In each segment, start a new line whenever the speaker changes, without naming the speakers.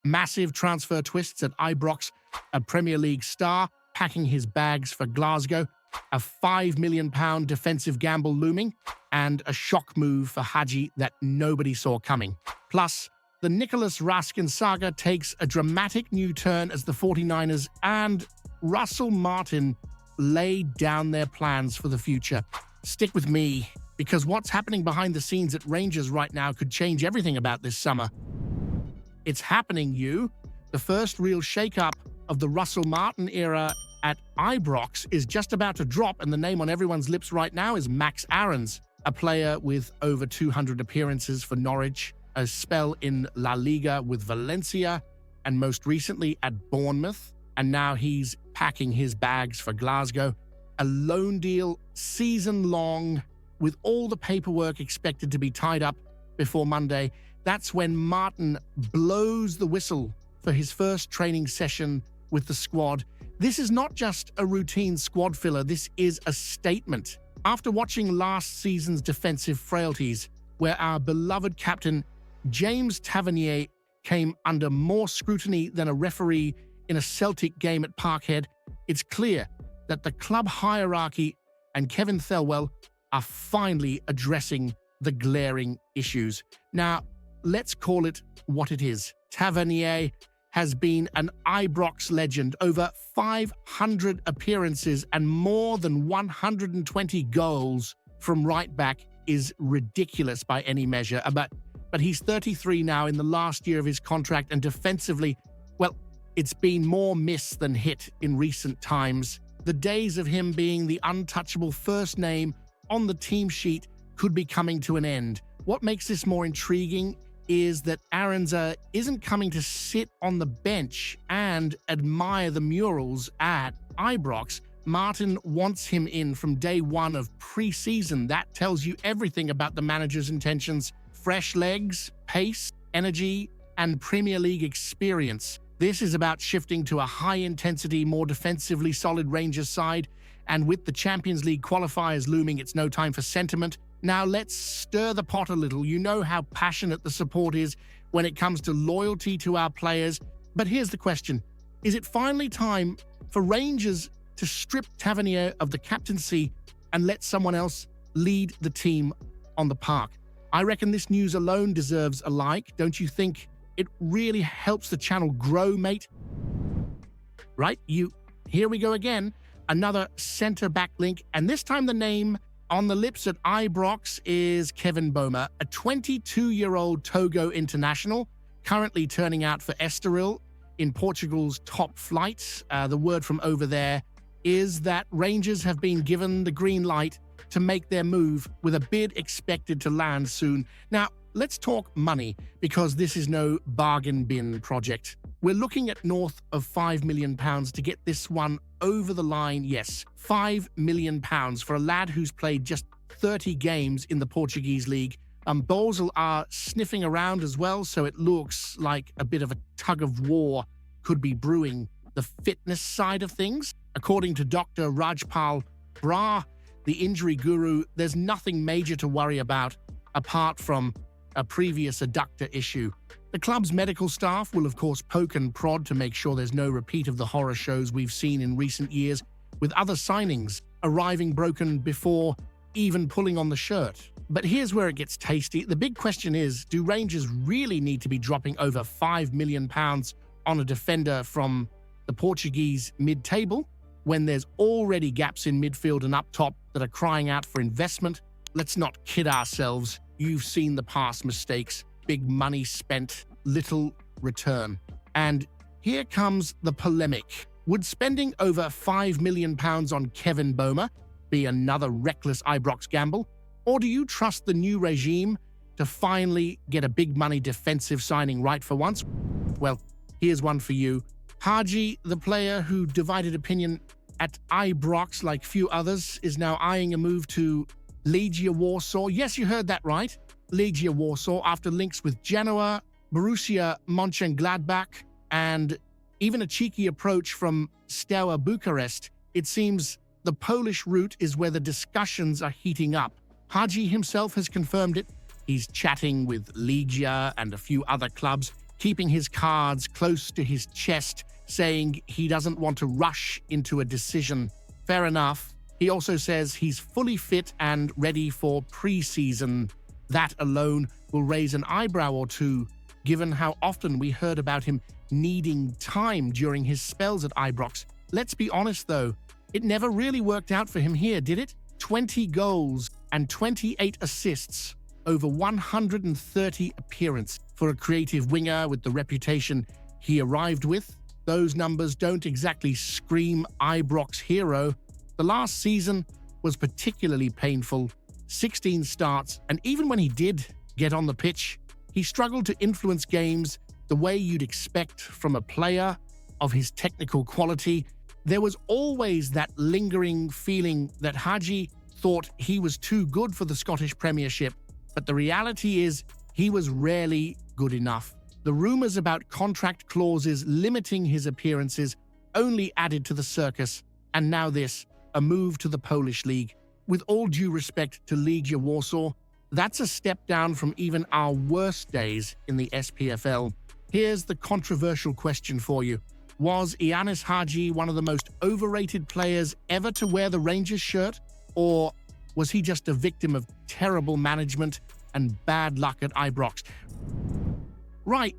Massive transfer twists at Ibrox, a Premier League star packing his bags for Glasgow, a £5 million defensive gamble looming, and a shock move for Haji that nobody saw coming. Plus, the Nicholas Raskin saga takes a dramatic new turn as the 49ers and Russell Martin lay down their plans for the future. Stick with me, because what's happening behind the scenes at Rangers right now could change everything about this summer. It's happening, you. The first real shake-up of the Russell Martin era at Ibrox is just about to drop, and the name on everyone's lips right now is Max Aarons, a player with over 200 appearances for Norwich, a spell in La Liga with Valencia, and most recently at Bournemouth, and now he's packing his bags for Glasgow. A loan deal, season-long, with all the paperwork expected to be tied up before Monday. That's when Martin blows the whistle for his first training session with the squad. This is not just a routine squad filler, this is a statement. After watching last season's defensive frailties, where our beloved captain James Tavernier came under more scrutiny than a referee in a Celtic game at Parkhead, it's clear that the club hierarchy and Kevin Thelwell are finally addressing the glaring issues. Now, let's call it what it is. Tavernier has been an Ibrox legend, over 500 appearances and more than 120 goals from right back is ridiculous by any measure. But he's 33 now, in the last year of his contract, and defensively, well, it's been more miss than hit in recent times. The days of him being the untouchable first name on the team sheet could be coming to an end. What makes this more intriguing is that Aarons isn't coming to sit on the bench and admire the murals at Ibrox. Martin wants him in from day one of pre-season. That tells you everything about the manager's intentions. Fresh legs, pace, energy, and Premier League experience. This is about shifting to a high-intensity, more defensively solid Rangers side, and with the Champions League qualifiers looming, it's no time for sentiment. Now let's stir the pot a little. You know how passionate the support is when it comes to loyalty to our players. But here's the question. Is it finally time for Rangers to strip Tavernier of the captaincy and let someone else lead the team on the park? I reckon this news alone deserves a like. Don't you think it really helps the channel grow, mate? Right, here we go again. Another centre-back link, and this time the name on the lips at Ibrox is Kevin Boma, a 22-year-old Togo international, currently turning out for Estoril in Portugal's top flight. The word from over there is that Rangers have been given the green light to make their move, with a bid expected to land soon. Now, let's talk money, because this is no bargain bin project. We're looking at north of £5 million to get this one over the line. Yes, £5 million for a lad who's played just 30 games in the Portuguese league. Basel are sniffing around as well, so it looks like a bit of a tug of war could be brewing. The fitness side of things, according to Dr. Rajpal Brar, the injury guru, there's nothing major to worry about apart from a previous adductor issue. The club's medical staff will of course poke and prod to make sure there's no repeat of the horror shows we've seen in recent years, with other signings arriving broken before even pulling on the shirt. But here's where it gets tasty. The big question is, do Rangers really need to be dropping over £5 million on a defender from the Portuguese mid-table when there's already gaps in midfield and up top that are crying out for investment? Let's not kid ourselves. You've seen the past mistakes. Big money spent, little return. And here comes the polemic. Would spending over £5 million on Kevin Boma be another reckless Ibrox gamble? Or do you trust the new regime to finally get a big money defensive signing right for once? Well, here's one for you. Haji, the player who divided opinion at Ibrox like few others, is now eyeing a move to Legia Warsaw. Yes, you heard that right. Legia Warsaw, after links with Genoa, Borussia Mönchengladbach, and even a cheeky approach from Steaua Bucharest. It seems the Polish route is where the discussions are heating up. Haji himself has confirmed it. He's chatting with Legia and a few other clubs. keeping his cards close to his chest, saying he doesn't want to rush into a decision. Fair enough. He also says he's fully fit and ready for pre-season. That alone will raise an eyebrow or two, given how often we heard about him needing time during his spells at Ibrox. Let's be honest though, it never really worked out for him here, did it? 20 goals and 28 assists over 130 appearances. For a creative winger with the reputation he arrived with, those numbers don't exactly scream Ibrox hero. The last season was particularly painful. 16 starts, and even when he did get on the pitch, he struggled to influence games the way you'd expect from a player of his technical quality. There was always that lingering feeling that Haji thought he was too good for the Scottish Premiership, but the reality is he was rarely good enough. The rumours about contract clauses limiting his appearances only added to the circus, and now this, a move to the Polish league. With all due respect to Legia Warsaw, that's a step down from even our worst days in the SPFL. Here's the controversial question for you. Was Ianis Haji one of the most overrated players ever to wear the Rangers shirt? Or was he just a victim of terrible management and bad luck at Ibrox? Right,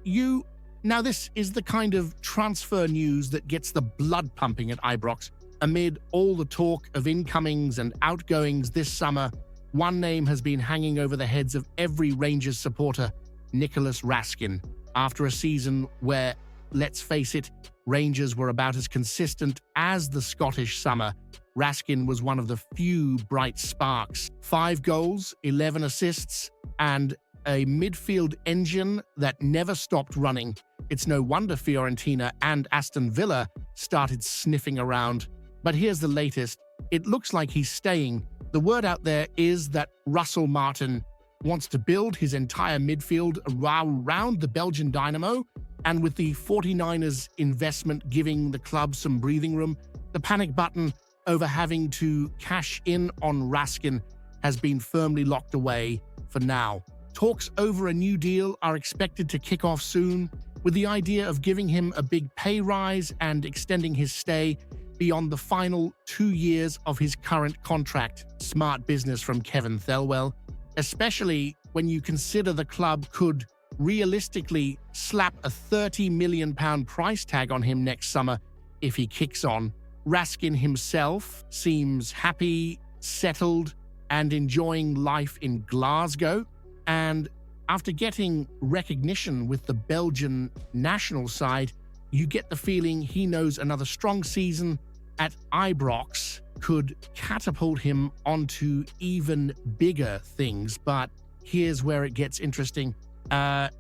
Now this is the kind of transfer news that gets the blood pumping at Ibrox. Amid all the talk of incomings and outgoings this summer, one name has been hanging over the heads of every Rangers supporter: Nicholas Raskin. After a season where, let's face it, Rangers were about as consistent as the Scottish summer, Raskin was one of the few bright sparks. 5 goals, 11 assists, and a midfield engine that never stopped running. It's no wonder Fiorentina and Aston Villa started sniffing around. But here's the latest. It looks like he's staying. The word out there is that Russell Martin wants to build his entire midfield around the Belgian dynamo, and with the 49ers investment giving the club some breathing room, the panic button over having to cash in on Raskin has been firmly locked away for now. Talks over a new deal are expected to kick off soon, with the idea of giving him a big pay rise and extending his stay beyond the final 2 years of his current contract. Smart business from Kevin Thelwell, especially when you consider the club could realistically slap a £30 million price tag on him next summer if he kicks on. Raskin himself seems happy, settled, and enjoying life in Glasgow. And after getting recognition with the Belgian national side, you get the feeling he knows another strong season at Ibrox could catapult him onto even bigger things. But here's where it gets interesting.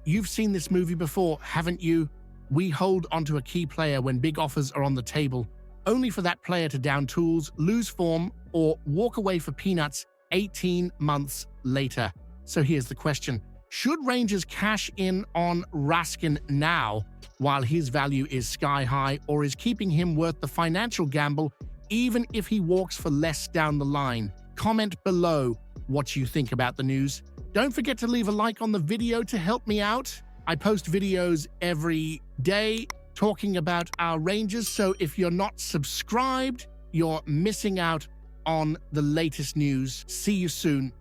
You've seen this movie before, haven't you? We hold onto a key player when big offers are on the table, only for that player to down tools, lose form, or walk away for peanuts 18 months later. So here's the question. Should Rangers cash in on Raskin now while his value is sky high, or is keeping him worth the financial gamble even if he walks for less down the line? Comment below what you think about the news. Don't forget to leave a like on the video to help me out. I post videos every day talking about our Rangers, so if you're not subscribed, you're missing out on the latest news. See you soon.